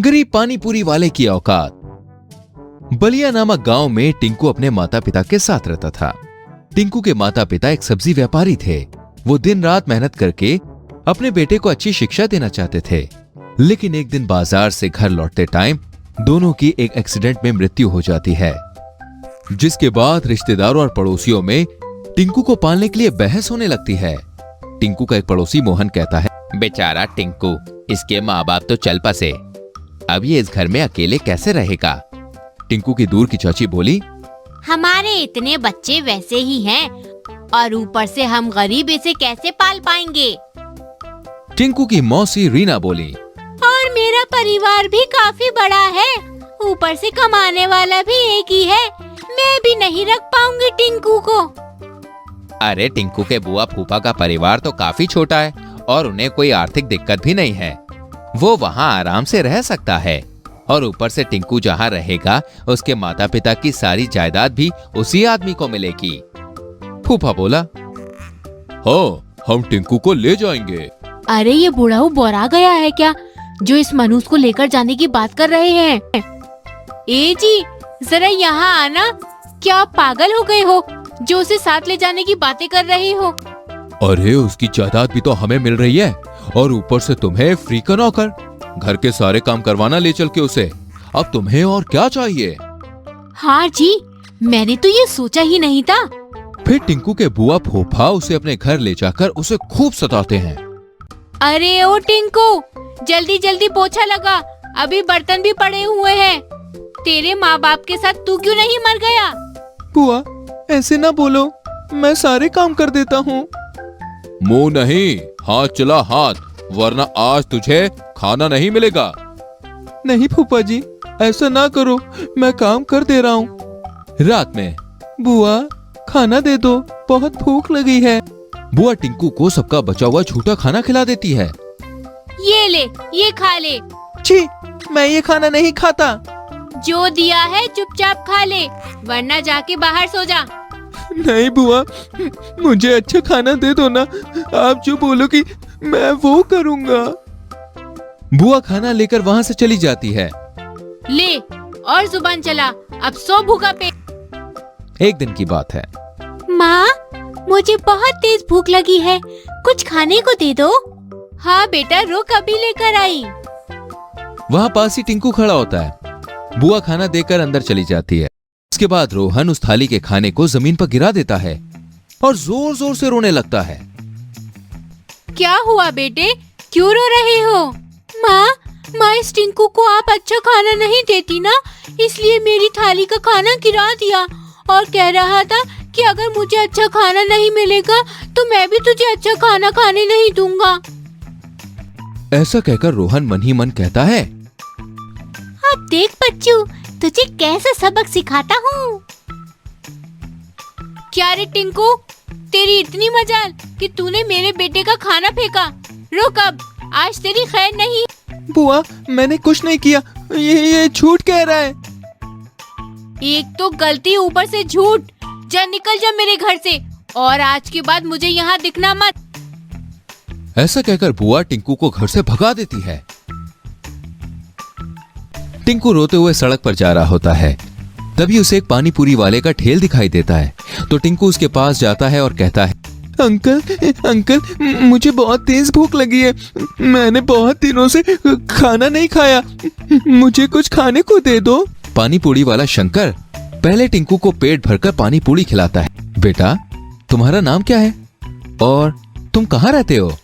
गरीब पानी पूरी वाले की औकात। बलिया नामक गांव में टिंकू अपने माता पिता के साथ रहता था। टिंकू के माता पिता एक सब्जी व्यापारी थे। वो दिन रात मेहनत करके अपने बेटे को अच्छी शिक्षा देना चाहते थे, लेकिन एक दिन बाजार से घर लौटते टाइम दोनों की एक एक्सीडेंट में मृत्यु हो जाती है, जिसके बाद रिश्तेदारों और पड़ोसियों में टिंकू को पालने के लिए बहस होने लगती है। टिंकू का एक पड़ोसी मोहन कहता है, बेचारा टिंकू, इसके माँ बाप तो चल बसे, अब ये इस घर में अकेले कैसे रहेगा। टिंकू की दूर की चाची बोली, हमारे इतने बच्चे वैसे ही हैं और ऊपर से हम गरीब, इसे कैसे पाल पाएंगे। टिंकू की मौसी रीना बोली, और मेरा परिवार भी काफी बड़ा है, ऊपर से कमाने वाला भी एक ही है, मैं भी नहीं रख पाऊंगी टिंकू को। अरे टिंकू के बुआ फूफा का परिवार तो काफी छोटा है और उन्हें कोई आर्थिक दिक्कत भी नहीं है, वो वहाँ आराम से रह सकता है। और ऊपर से टिंकू जहाँ रहेगा उसके माता पिता की सारी जायदाद भी उसी आदमी को मिलेगी। फूफा बोला, हाँ, हम टिंकू को ले जाएंगे। अरे ये बूढ़ा बोरा गया है क्या, जो इस मनुष्य को लेकर जाने की बात कर रहे हैं। ए जी, जरा यहाँ आना, क्या आप पागल हो गए हो जो उसे साथ ले जाने की बातें कर रहे हो। अरे उसकी जायदाद भी तो हमें मिल रही है और ऊपर से तुम्हें फ्री का नौकर, घर के सारे काम करवाना ले चल के उसे। अब तुम्हें और क्या चाहिए। हाँ जी, मैंने तो ये सोचा ही नहीं था। फिर टिंकू के बुआ फूफा उसे अपने घर ले जाकर उसे खूब सताते हैं। अरे ओ टिंकू, जल्दी जल्दी पोछा लगा, अभी बर्तन भी पड़े हुए हैं। तेरे माँ बाप के साथ तू क्यों नहीं मर गया। बुआ ऐसे ना बोलो, मैं सारे काम कर देता हूँ। मुंह नहीं, हाथ चला हाथ, वरना आज तुझे खाना नहीं मिलेगा। नहीं फूफा जी, ऐसा ना करो, मैं काम कर दे रहा हूँ। रात में, बुआ खाना दे दो, बहुत भूख लगी है। बुआ टिंकू को सबका बचा हुआ झूठा खाना खिला देती है। ये ले, ये खा ले। छी, मैं ये खाना नहीं खाता। जो दिया है चुपचाप खा ले, वरना जाके बाहर सो जा। नहीं बुआ, मुझे अच्छा खाना दे दो ना, आप जो बोलोगी मैं वो करूँगा। बुआ खाना लेकर वहाँ से चली जाती है। ले और जुबान चला, अब सो भूखा पेट। एक दिन की बात है। माँ, मुझे बहुत तेज भूख लगी है, कुछ खाने को दे दो। हाँ बेटा, रुक, अभी लेकर आई। वहाँ पास ही टिंकू खड़ा होता है। बुआ खाना देकर अंदर चली जाती है। उसके बाद रोहन उस थाली के खाने को जमीन पर गिरा देता है और जोर जोर से रोने लगता है। क्या हुआ बेटे, क्यों रो रहे हो। माँ, इस टिंकू को आप अच्छा खाना नहीं देती ना, इसलिए मेरी थाली का खाना गिरा दिया और कह रहा था कि अगर मुझे अच्छा खाना नहीं मिलेगा तो मैं भी तुझे अच्छा खाना खाने नहीं दूंगा। ऐसा कहकर रोहन मन ही मन कहता है, अब देख बच्चू, तुझे कैसा सबक सिखाता हूँ। क्या रे टिंकू, तेरी इतनी मजाल कि तूने मेरे बेटे का खाना फेंका। रुक, अब आज तेरी खैर नहीं। बुआ मैंने कुछ नहीं किया, ये झूठ कह रहा है। एक तो गलती, ऊपर से झूठ। जा निकल जा मेरे घर से, और आज के बाद मुझे यहाँ दिखना मत। ऐसा कहकर बुआ टिंकू को घर से भगा देती है। टिंकू रोते हुए सड़क पर जा रहा होता है। तभी उसे एक पानी पूरी वाले का ठेल दिखाई देता है, तो टिंकू उसके पास जाता है और कहता है, अंकल, मुझे बहुत तेज भूख लगी है, मैंने बहुत दिनों से खाना नहीं खाया, मुझे कुछ खाने को दे दो। पानी पूरी वाला शंकर पहले टिंकू को पेट भरकर पानी पूरी खिलाता है। बेटा, तुम्हारा नाम क्या है और तुम कहाँ रहते हो।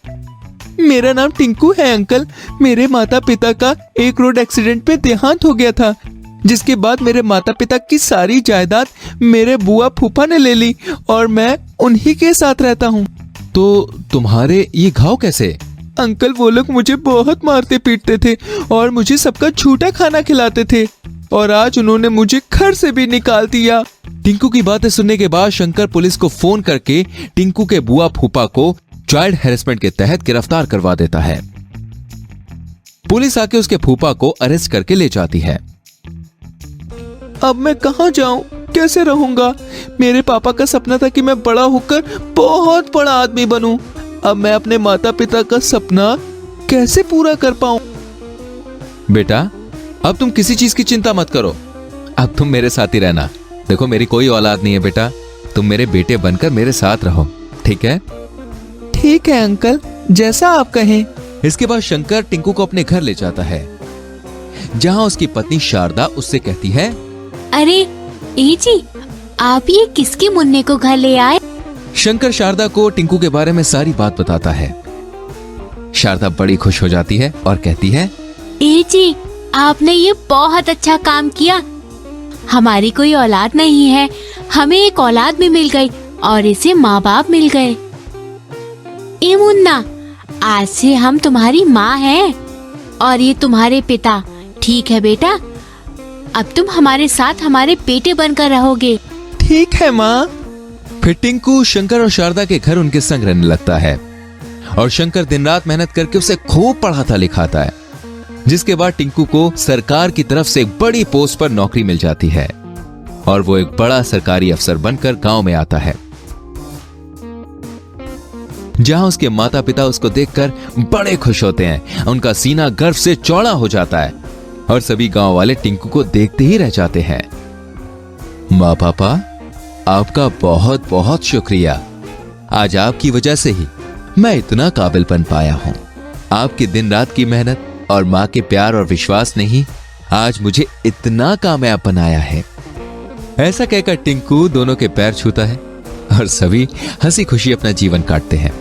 मेरा नाम टिंकू है अंकल, मेरे माता पिता का एक रोड एक्सीडेंट में देहांत हो गया था, जिसके बाद मेरे माता पिता की सारी जायदाद मेरे बुआ फूफा ने ले ली और मैं उन्हीं के साथ रहता हूँ। तो तुम्हारे ये घाव कैसे। अंकल वो लोग मुझे बहुत मारते पीटते थे और मुझे सबका झूठा खाना खिलाते थे, और आज उन्होंने मुझे घर से भी निकाल दिया। टिंकू की बातें सुनने के बाद शंकर पुलिस को फोन करके टिंकू के बुआ फूफा को चाइल्ड हैरेसमेंट के तहत गिरफ्तार करवा देता है। पुलिस आके उसके फूफा को अरेस्ट करके ले जाती है। अब मैं कहाँ जाऊं, कैसे रहूंगा। मेरे पापा का सपना था कि मैं बड़ा होकर बहुत बड़ा आदमी बनूं। अब मैं अपने माता पिता का सपना कैसे पूरा कर पाऊं। बेटा, अब तुम किसी चीज की चिंता मत करो, अब तुम मेरे साथ ही रहना। देखो मेरी कोई औलाद नहीं है बेटा, तुम मेरे बेटे बनकर मेरे साथ रहो, ठीक है? ठीक है अंकल, जैसा आप कहें। इसके बाद शंकर टिंकू को अपने घर ले जाता है, जहां उसकी पत्नी शारदा उससे कहती है, अरे ए जी, आप ये किसके मुन्ने को घर ले आए? शंकर शारदा को टिंकू के बारे में सारी बात बताता है। शारदा बड़ी खुश हो जाती है और कहती है, ए जी, आपने ये बहुत अच्छा काम किया। हमारी कोई औलाद नहीं है, हमें एक औलाद भी मिल गई और इसे माँ बाप मिल गए। ए मुन्ना, आज से हम तुम्हारी माँ हैं और ये तुम्हारे पिता। ठीक है बेटा, अब तुम हमारे साथ हमारे बेटे बनकर रहोगे। ठीक है माँ। फिर टिंकू शंकर और शारदा के घर उनके संग रहने लगता है और शंकर दिन रात मेहनत करके उसे खूब पढ़ाता लिखाता है, जिसके बाद टिंकू को सरकार की तरफ से एक बड़ी पोस्ट पर नौकरी मिल जाती है और वो एक बड़ा सरकारी अफसर बनकर गांव में आता है, जहां उसके माता पिता उसको देखकर बड़े खुश होते हैं। उनका सीना गर्व से चौड़ा हो जाता है और सभी गांव वाले टिंकू को देखते ही रह जाते हैं। माँ पापा, आपका बहुत बहुत शुक्रिया। आज आपकी वजह से ही मैं इतना काबिल बन पाया हूं। आपकी दिन रात की मेहनत और माँ के प्यार और विश्वास ने ही आज मुझे इतना कामयाब बनाया है। ऐसा कहकर टिंकू दोनों के पैर छूता है और सभी हंसी खुशी अपना जीवन काटते हैं।